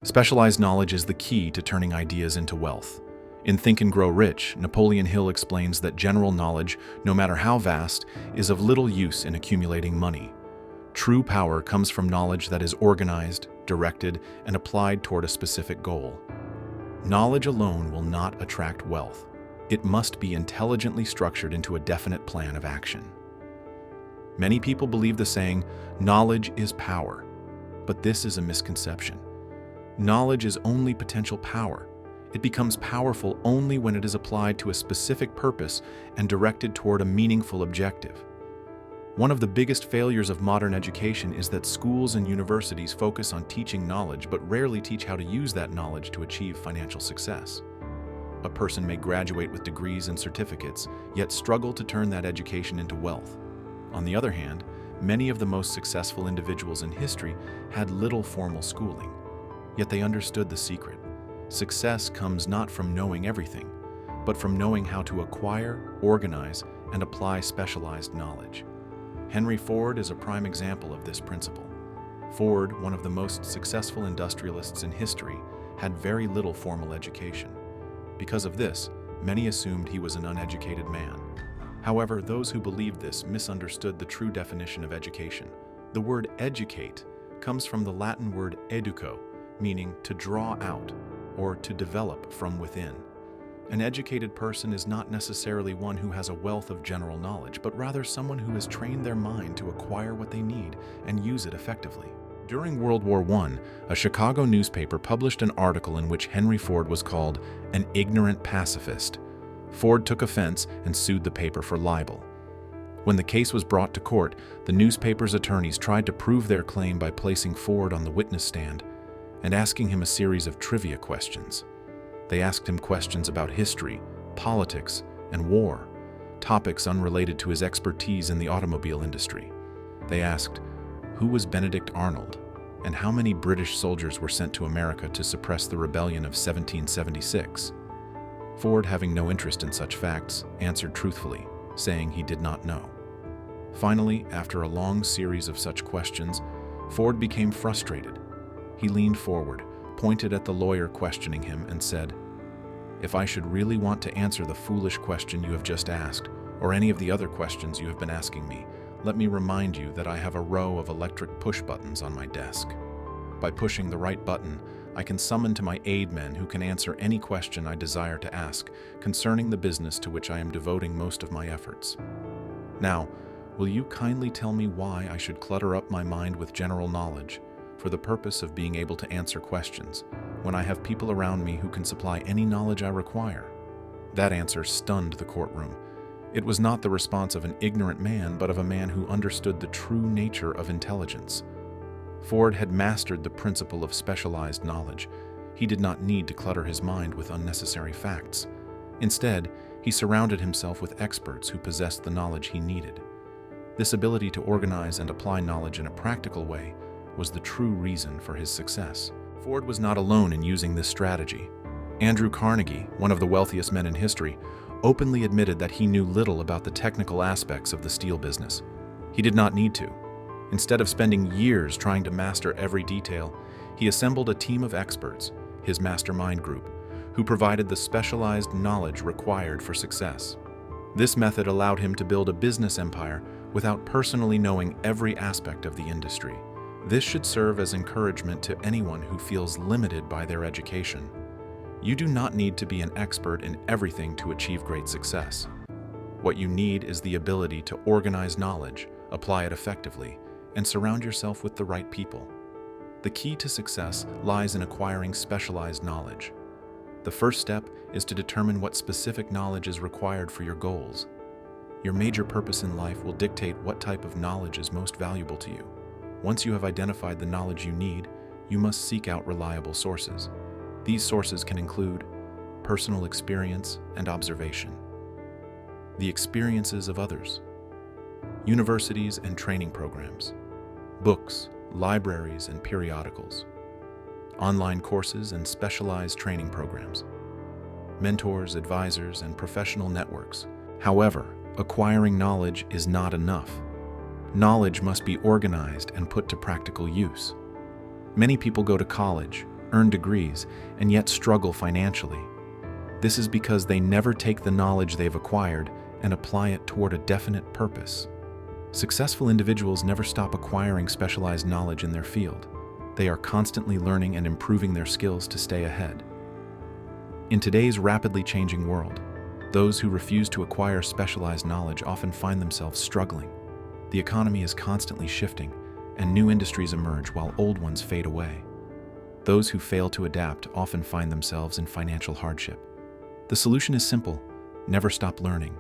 Specialized knowledge is the key to turning ideas into wealth. In Think and Grow Rich, Napoleon Hill explains that general knowledge, no matter how vast, is of little use in accumulating money. True power comes from knowledge that is organized, directed, and applied toward a specific goal. Knowledge alone will not attract wealth. It must be intelligently structured into a definite plan of action. Many people believe the saying, "Knowledge is power," but this is a misconception. Knowledge is only potential power. It becomes powerful only when it is applied to a specific purpose and directed toward a meaningful objective. One of the biggest failures of modern education is that schools and universities focus on teaching knowledge but rarely teach how to use that knowledge to achieve financial success. A person may graduate with degrees and certificates, yet struggle to turn that education into wealth. On the other hand, many of the most successful individuals in history had little formal schooling, yet they understood the secret. Success comes not from knowing everything, but from knowing how to acquire, organize, and apply specialized knowledge. Henry Ford is a prime example of this principle. Ford, one of the most successful industrialists in history, had very little formal education. Because of this, many assumed he was an uneducated man. However, those who believed this misunderstood the true definition of education. The word educate comes from the Latin word educo, meaning to draw out or to develop from within. An educated person is not necessarily one who has a wealth of general knowledge, but rather someone who has trained their mind to acquire what they need and use it effectively. During World War I, a Chicago newspaper published an article in which Henry Ford was called an ignorant pacifist. Ford took offense and sued the paper for libel. When the case was brought to court, the newspaper's attorneys tried to prove their claim by placing Ford on the witness stand and asking him a series of trivia questions. They asked him questions about history, politics, and war, topics unrelated to his expertise in the automobile industry. They asked, who was Benedict Arnold, and how many British soldiers were sent to America to suppress the rebellion of 1776? Ford, having no interest in such facts, answered truthfully, saying he did not know. Finally, after a long series of such questions, Ford became frustrated. He leaned forward, pointed at the lawyer questioning him, and said, "If I should really want to answer the foolish question you have just asked, or any of the other questions you have been asking me, let me remind you that I have a row of electric push buttons on my desk. By pushing the right button, I can summon to my aid men who can answer any question I desire to ask concerning the business to which I am devoting most of my efforts. Now, will you kindly tell me why I should clutter up my mind with general knowledge for the purpose of being able to answer questions when I have people around me who can supply any knowledge I require?" That answer stunned the courtroom. It was not the response of an ignorant man, but of a man who understood the true nature of intelligence. Ford had mastered the principle of specialized knowledge. He did not need to clutter his mind with unnecessary facts. Instead, he surrounded himself with experts who possessed the knowledge he needed. This ability to organize and apply knowledge in a practical way was the true reason for his success. Ford was not alone in using this strategy. Andrew Carnegie, one of the wealthiest men in history, openly admitted that he knew little about the technical aspects of the steel business. He did not need to. Instead of spending years trying to master every detail, he assembled a team of experts, his mastermind group, who provided the specialized knowledge required for success. This method allowed him to build a business empire without personally knowing every aspect of the industry. This should serve as encouragement to anyone who feels limited by their education. You do not need to be an expert in everything to achieve great success. What you need is the ability to organize knowledge, apply it effectively, and surround yourself with the right people. The key to success lies in acquiring specialized knowledge. The first step is to determine what specific knowledge is required for your goals. Your major purpose in life will dictate what type of knowledge is most valuable to you. Once you have identified the knowledge you need, you must seek out reliable sources. These sources can include personal experience and observation, the experiences of others, universities and training programs, books, libraries and periodicals, online courses and specialized training programs, mentors, advisors, and professional networks. However, acquiring knowledge is not enough. Knowledge must be organized and put to practical use. Many people go to college, earn degrees, and yet struggle financially. This is because they never take the knowledge they've acquired and apply it toward a definite purpose. Successful individuals never stop acquiring specialized knowledge in their field. They are constantly learning and improving their skills to stay ahead. In today's rapidly changing world, those who refuse to acquire specialized knowledge often find themselves struggling. The economy is constantly shifting, and new industries emerge while old ones fade away. Those who fail to adapt often find themselves in financial hardship. The solution is simple: never stop learning.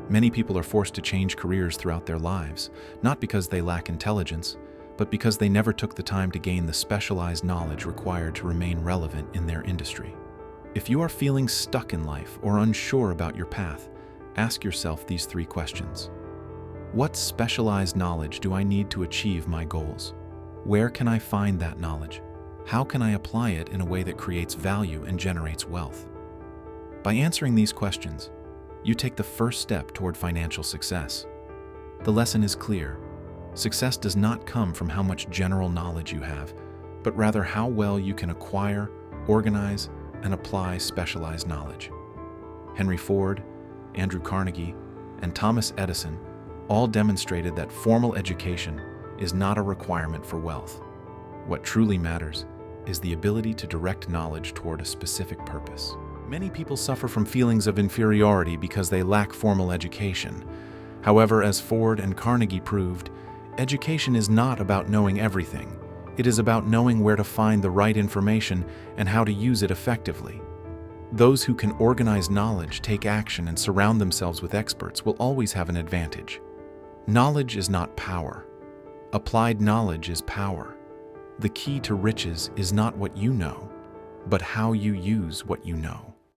Many people are forced to change careers throughout their lives, not because they lack intelligence, but because they never took the time to gain the specialized knowledge required to remain relevant in their industry. If you are feeling stuck in life or unsure about your path, ask yourself these 3 questions. What specialized knowledge do I need to achieve my goals? Where can I find that knowledge? How can I apply it in a way that creates value and generates wealth? By answering these questions, you take the first step toward financial success. The lesson is clear. Success does not come from how much general knowledge you have, but rather how well you can acquire, organize, and apply specialized knowledge. Henry Ford, Andrew Carnegie, and Thomas Edison all demonstrated that formal education is not a requirement for wealth. What truly matters is the ability to direct knowledge toward a specific purpose. Many people suffer from feelings of inferiority because they lack formal education. However, as Ford and Carnegie proved, education is not about knowing everything. It is about knowing where to find the right information and how to use it effectively. Those who can organize knowledge, take action, and surround themselves with experts will always have an advantage. Knowledge is not power. Applied knowledge is power. The key to riches is not what you know, but how you use what you know.